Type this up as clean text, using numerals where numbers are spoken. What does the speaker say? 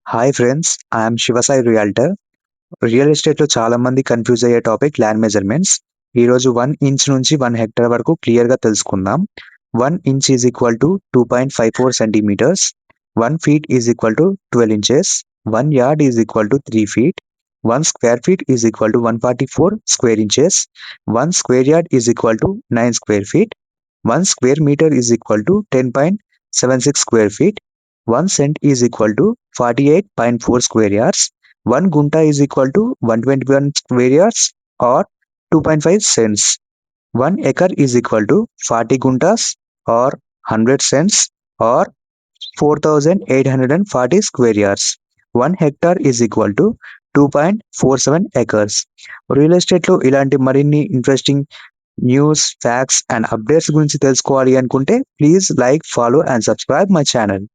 Hi friends, I'm Shivasai realtor. Real ఎస్టేట్‌లో చాలా మంది కన్‌ఫ్యూజ్ అయ్యే టాపిక్ ల్యాండ్ మెజర్‌మెంట్స్. ఈరోజు 1 ఇంచ్ నుంచి 1 హెక్టార్ వరకు క్లియర్‌గా తెలుసుకుందాం. 1 inch is equal to 2.54 centimetres. 1 feet is equal to 12 inches. 1 yard is equal to 3 feet. 1 square feet is equal to 144 square inches. 1 square yard is equal to 9 square feet. 1 square metre is equal to 10.76 square feet. 1 cent is equal to 48.4 square yards. 1 gunta is equal to 121 square yards or 2.5 cents. 1 acre is equal to 40 guntas or 100 cents or 4,840 square yards. 1 hectare is equal to 2.47 acres. Real ఎస్టేట్లో ఇలాంటి మరిన్ని interesting news, facts and updates గురించి తెలుసుకోవాలి అనుకుంటే please like, follow and subscribe my channel.